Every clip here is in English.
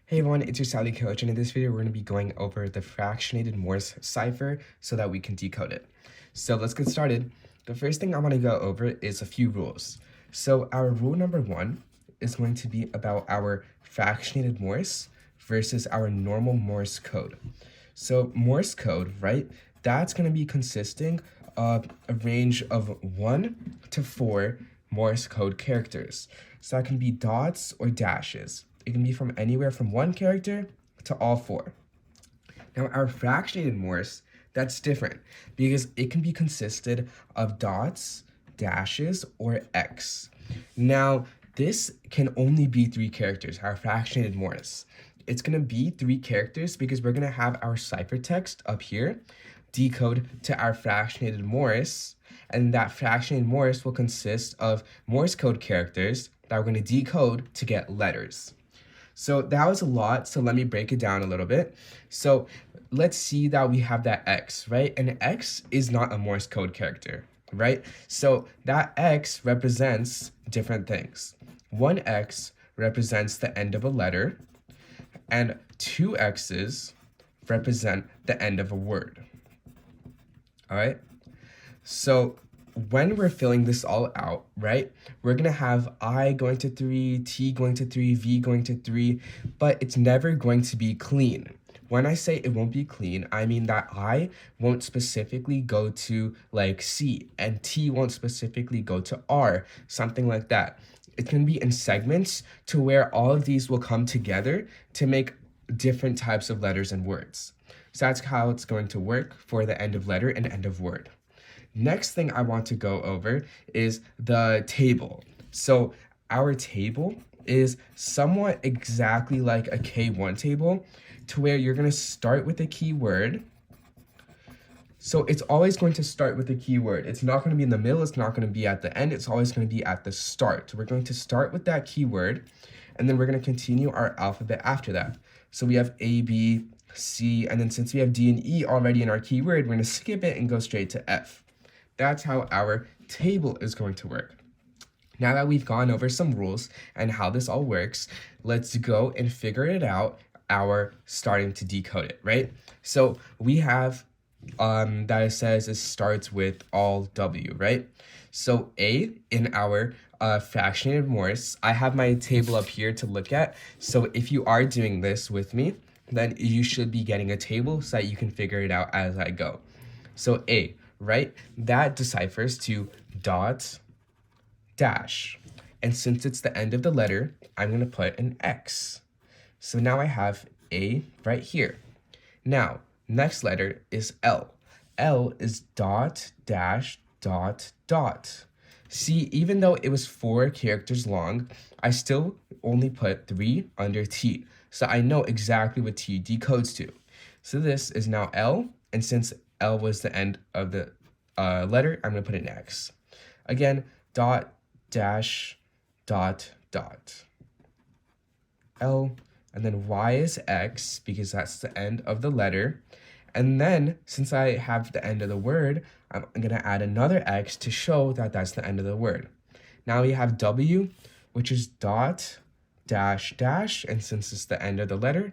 Hey everyone, it's your Sally Coach, and in this video we're going to be going over the fractionated Morse cipher so that we can decode it. So let's get started. The first thing I want to go over is a few rules. So our rule number 1 is going to be about our fractionated Morse versus our normal Morse code. So Morse code, right, that's going to be consisting of a range of 1 to 4 Morse code characters. So that can be dots or dashes. It can be from anywhere from 1 character to all 4. Now our fractionated Morse, that's different because it can be consisted of dots, dashes, or X. Now this can only be 3 characters, our fractionated Morse. It's going to be 3 characters because we're going to have our ciphertext up here decode to our fractionated Morse, and that fractionated Morse will consist of Morse code characters that we're going to decode to get letters. So that was a lot, so let me break it down a little bit. So let's see that we have that X, right? And X is not a Morse code character, right? So that X represents different things. One X represents the end of a letter, and 2 X's represent the end of a word. All right? So when we're filling this all out, right, we're going to have I going to 3, T going to 3, V going to 3, but it's never going to be clean. When I say it won't be clean, I mean that I won't specifically go to like C, and T won't specifically go to R, something like that. It's going to be in segments to where all of these will come together to make different types of letters and words. So that's how it's going to work for the end of letter and end of word. Next thing I want to go over is the table. So our table is somewhat exactly like a K1 table, to where you're going to start with a keyword. So it's always going to start with a keyword. It's not going to be in the middle. It's not going to be at the end. It's always going to be at the start. So we're going to start with that keyword, and then we're going to continue our alphabet after that. So we have A, B, C, and then since we have D and E already in our keyword, we're going to skip it and go straight to F. That's how our table is going to work. Now that we've gone over some rules and how this all works, let's go and figure it out, our starting to decode it, right? So we have that it says it starts with all W, right? So A in our fractionated Morse, I have my table up here to look at. So if you are doing this with me, then you should be getting a table so that you can figure it out as I go. So A, right? That deciphers to dot, dash. And since it's the end of the letter, I'm going to put an X. So now I have A right here. Now, next letter is L. L is dot, dash, dot, dot. See, even though it was 4 characters long, I still only put 3 under T. So I know exactly what T decodes to. So this is now L, and since L was the end of the letter, I'm going to put an X. Again, dot, dash, dot, dot. L, and then Y is X, because that's the end of the letter. And then, since I have the end of the word, I'm going to add another X to show that that's the end of the word. Now we have W, which is dot, dash, dash, and since it's the end of the letter,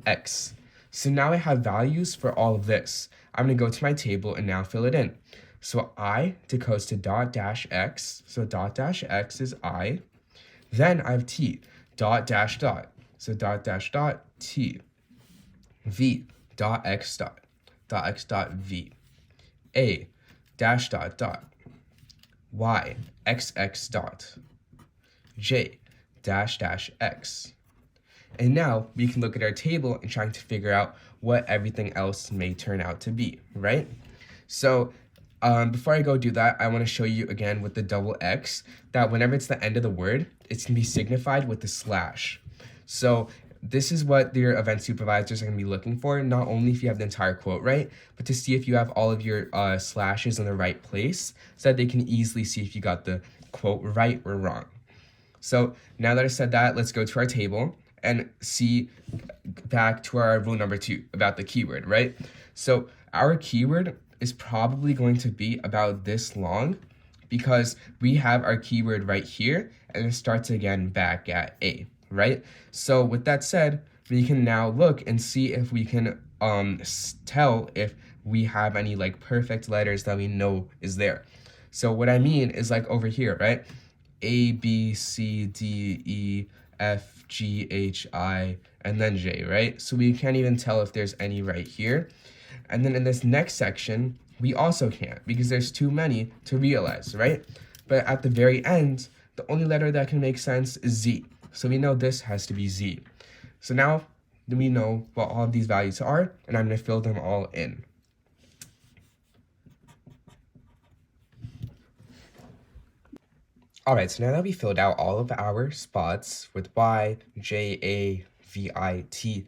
X. So now I have values for all of this. I'm going to go to my table and now fill it in. So I decodes to dot dash X. So dot dash X is I. Then I have T, dot dash dot. So dot dash dot T. V, dot X dot V. A, dash dot dot. Y, XX dot. J, dash dash X. And now we can look at our table and trying to figure out what everything else may turn out to be, right? So before I go do that, I want to show you again with the double X that whenever it's the end of the word, it's going to be signified with the slash. So this is what your event supervisors are going to be looking for, not only if you have the entire quote right, but to see if you have all of your slashes in the right place so that they can easily see if you got the quote right or wrong. So now that I said that, let's go to our table and see back to our rule number 2 about the keyword, right? So our keyword is probably going to be about this long because we have our keyword right here and it starts again back at A, right? So with that said, we can now look and see if we can tell if we have any like perfect letters that we know is there. So what I mean is like over here, right? A, B, C, D, E, F, G, H, I, and then J, right? So we can't even tell if there's any right here. And then in this next section, we also can't because there's too many to realize, right? But at the very end, the only letter that can make sense is Z. So we know this has to be Z. So now we know what all of these values are, and I'm going to fill them all in. All right, so now that we filled out all of our spots with Y, J, A, V, I, T,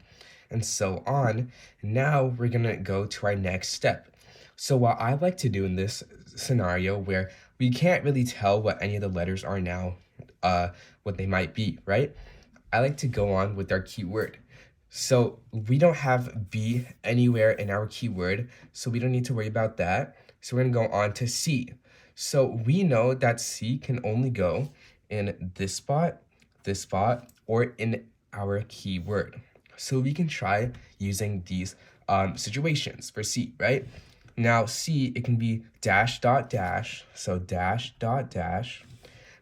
and so on, now we're gonna go to our next step. So what I like to do in this scenario where we can't really tell what any of the letters are now, what they might be, right? I like to go on with our keyword. So we don't have B anywhere in our keyword, so we don't need to worry about that. So we're gonna go on to C. So we know that C can only go in this spot, or in our keyword. So we can try using these situations for C, right? Now C, it can be dash dot dash, so dash dot dash,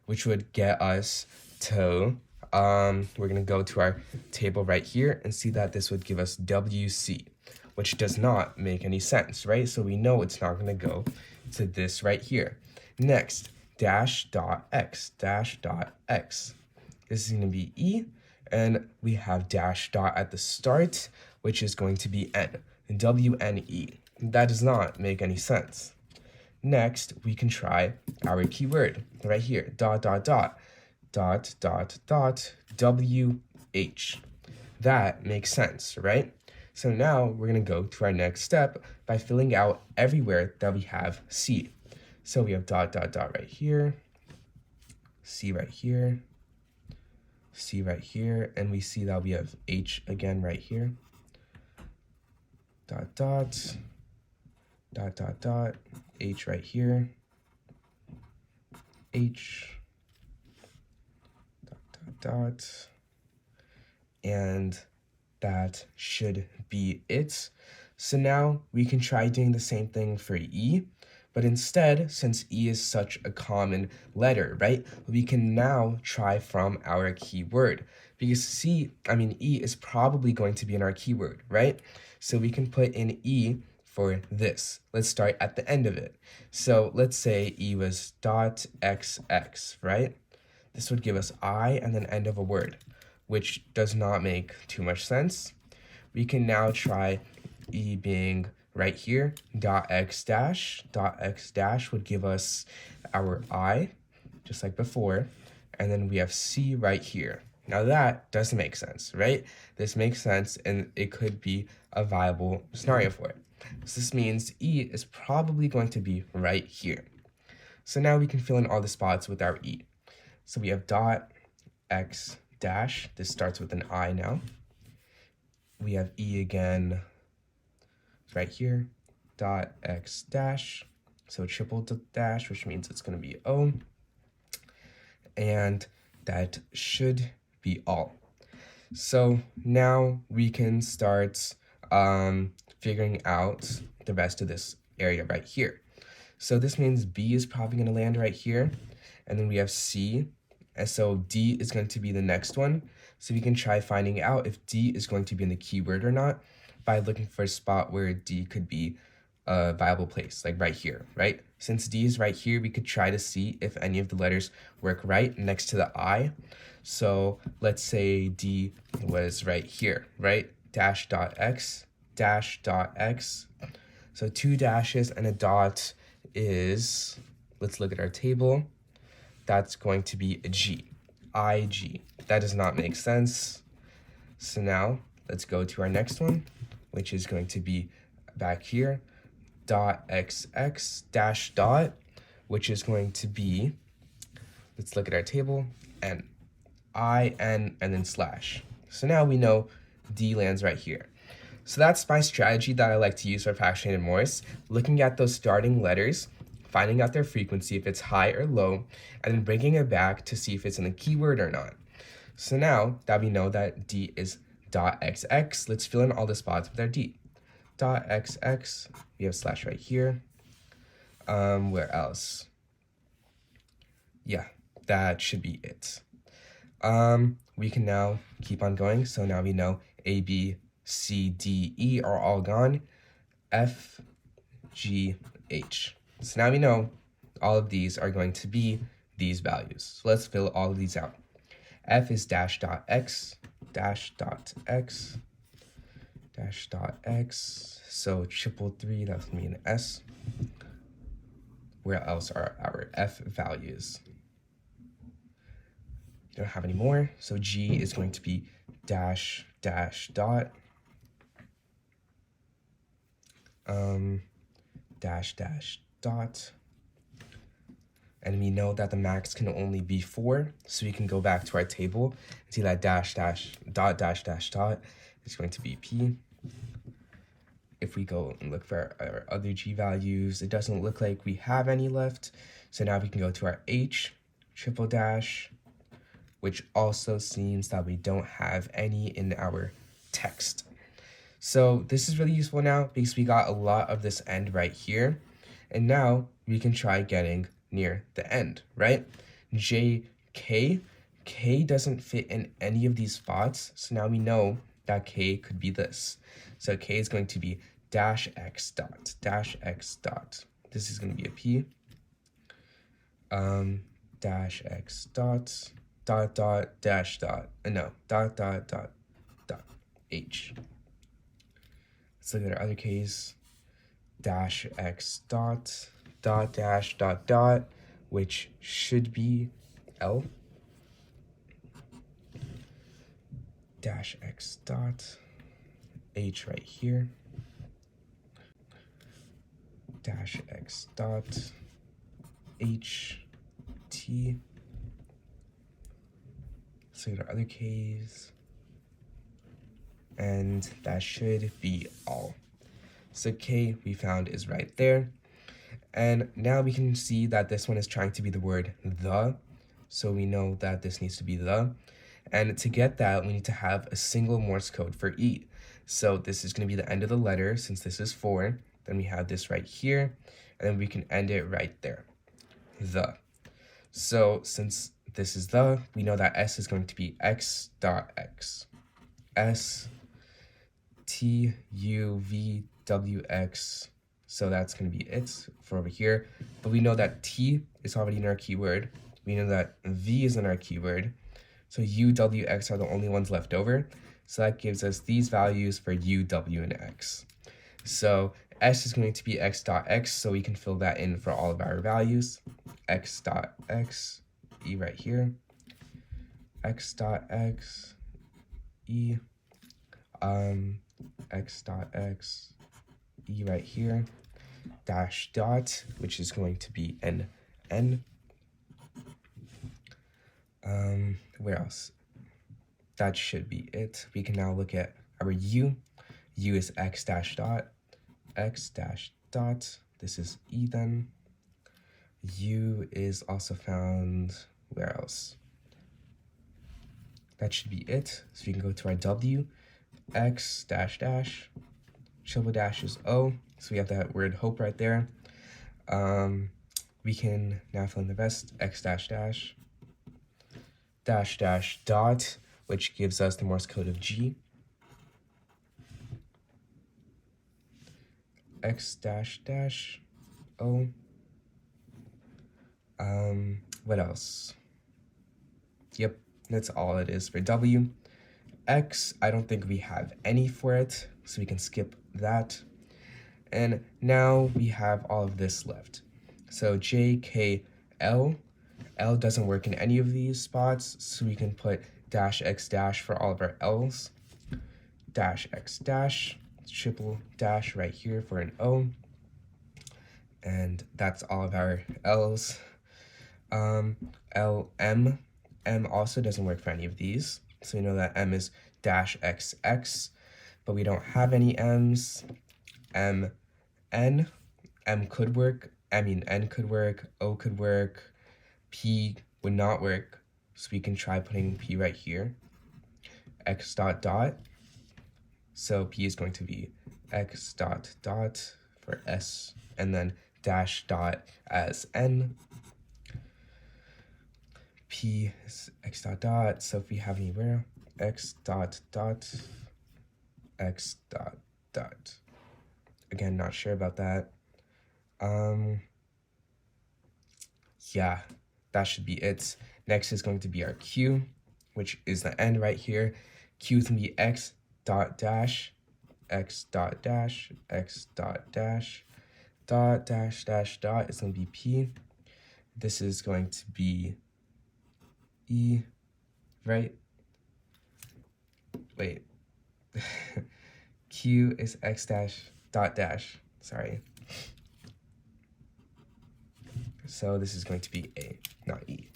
which would get us to, we're gonna go to our table right here and see that this would give us WC, which does not make any sense, right? So we know it's not gonna go to this right here. Next, dash dot X. This is gonna be E, and we have dash dot at the start, which is going to be N, WNE. That does not make any sense. Next, we can try our keyword right here, dot, dot, dot, dot, dot, dot, WH. That makes sense, right? So now we're gonna go to our next step by filling out everywhere that we have C. So we have dot, dot, dot right here, C right here, C right here, and we see that we have H again right here. Dot, dot, dot, dot, dot, H right here, H, dot, dot, dot, and that should be it. So now we can try doing the same thing for E, but instead, since E is such a common letter, right, we can now try from our keyword, because E is probably going to be in our keyword, right? So we can put in E for this. Let's start at the end of it. So let's say E was dot XX, right? This would give us I and then end of a word, which does not make too much sense. We can now try E being right here, dot X dash would give us our I, just like before, and then we have C right here. Now that doesn't make sense, right? This makes sense, and it could be a viable scenario for it. So this means E is probably going to be right here. So now we can fill in all the spots with our E. So we have dot X dash, this starts with an I now. We have E again right here, dot X dash, so triple dash, which means it's gonna be O, and that should be all. So now we can start figuring out the rest of this area right here. So this means B is probably gonna land right here, and then we have C, and so D is going to be the next one. So we can try finding out if D is going to be in the keyword or not by looking for a spot where D could be a viable place, like right here, right? Since D is right here, we could try to see if any of the letters work right next to the I. So let's say D was right here, right? Dash dot X, dash dot X. So 2 dashes and a dot is, let's look at our table. That's going to be a G, IG. That does not make sense. So now let's go to our next one, which is going to be back here, dot XX dash dot, which is going to be, let's look at our table, N, I, N, and then slash. So now we know D lands right here. So that's my strategy that I like to use for fractionated Morse, looking at those starting letters, finding out their frequency if it's high or low, and then bringing it back to see if it's in the keyword or not. So now that we know that D is dot xx. Let's fill in all the spots with our d. Dot xx, we have slash right here. Where else? Yeah, that should be it. We can now keep on going. So now we know A, B, C, D, E are all gone. F, G, H. So now we know all of these are going to be these values. So let's fill all of these out. F is dash dot x, dash dot x, dash dot x. So 333, that's gonna be an S. Where else are our F values? You don't have any more. So G is going to be dash dash dot dash dash dot. And we know that the max can only be 4, so we can go back to our table and see that dash dash dot dash dash dot is going to be P. If we go and look for our other G values, it doesn't look like we have any left. So now we can go to our H, triple dash, which also seems that we don't have any in our text. So this is really useful now because we got a lot of this end right here. And now we can try getting near the end, right? J, K, K doesn't fit in any of these spots. So now we know that K could be this. So K is going to be dash x dot, dash x dot. This is going to be a P. Dash x dot, dot dot, dash dot, no, dot dot dot dot, H. Let's look at our other case. Dash x dot, dot dash dot dot, which should be L. Dash x dot, H right here. Dash x dot, H, T. So our other case. And that should be all. So K we found is right there. And now we can see that this one is trying to be the word the. So we know that this needs to be the. And to get that, we need to have a single Morse code for E. So this is going to be the end of the letter since this is 4. Then we have this right here. And then we can end it right there. The. So since this is the, we know that S is going to be x dot x. S, T, U, V, W, X. So that's going to be it for over here. But we know that T is already in our keyword. We know that V is in our keyword. So U, W, X are the only ones left over. So that gives us these values for U, W, and X. So S is going to be x dot x, so we can fill that in for all of our values. X dot x, E right here. X dot x, E. X dot x, E right here. Dash dot, which is going to be N, N. Where else? That should be it. We can now look at our U. U is x dash dot, x dash dot. This is E then. U is also found, where else? That should be it. So we can go to our W, x dash dash, triple dash is O. So we have that word hope right there. We can now fill in the rest, x dash dash, dash dash dot, which gives us the Morse code of G. X dash dash O. What else? Yep, that's all it is for W. X, I don't think we have any for it, so we can skip that. And now we have all of this left. So J, K, L. L doesn't work in any of these spots, so we can put dash x dash for all of our L's. Dash x dash, triple dash right here for an O. And that's all of our L's. L, M. M also doesn't work for any of these. So we know that M is dash XX, but we don't have any M's. M, N. M could work. N could work. O could work. P would not work. So we can try putting P right here. X dot dot. So P is going to be X dot dot for S, and then dash dot as N. P is X dot dot, so if we have anywhere, X dot dot, X dot dot. Again, not sure about that. Yeah, that should be it. Next is going to be our Q, which is the end right here. Q is going to be X dot dash, X dot dash, X dot dash, dot dash dash dot is going to be P. This is going to be E, right? Wait. Q is X dash dot dash, sorry. So this is going to be A, not E.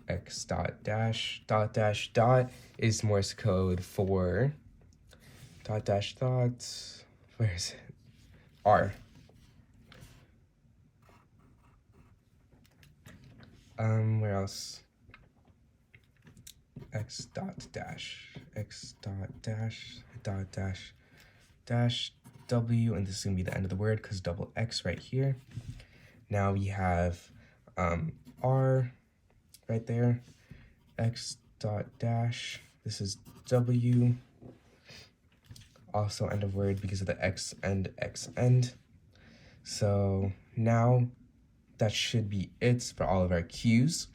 X dot dash dot is Morse code for dot dash dot, where is it? R. Where else? X dot dash dash W, and this is gonna be the end of the word because double X right here. Now we have R right there, X dot dash, this is W, also end of word because of the X and X end. So now that should be it for all of our Qs.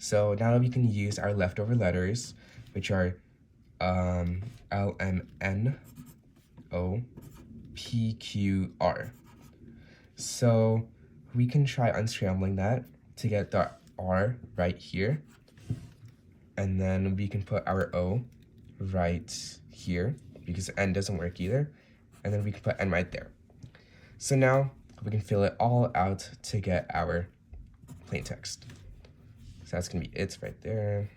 So now we can use our leftover letters, which are L, M, N, O, P, Q, R. So we can try unscrambling that to get the R right here. And then we can put our O right here because N doesn't work either. And then we can put N right there. So now we can fill it all out to get our plaintext. So that's gonna be it right there.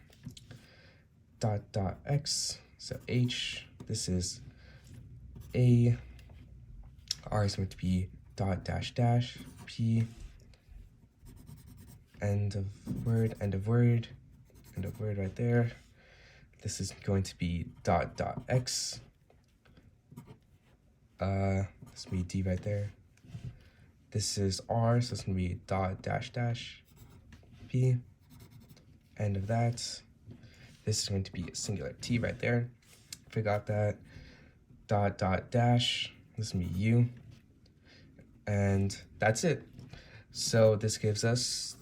Dot dot X, so H, this is A. R is going to be dot dash dash, P. End of word right there. This is going to be dot dot X. This will be D right there. This is R, so it's gonna be dot dash dash, P. End of that. This is going to be a singular T right there. Forgot that. Dot dot dash. This is gonna be U. And that's it. So this gives us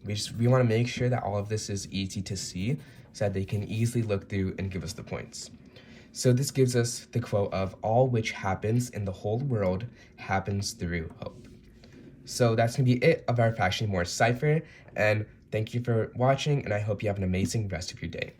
we want to make sure that all of this is easy to see so that they can easily look through and give us the points. So this gives us the quote of all which happens in the whole world happens through hope. So that's gonna be it of our Fractionated Morse Cipher, and thank you for watching, and I hope you have an amazing rest of your day.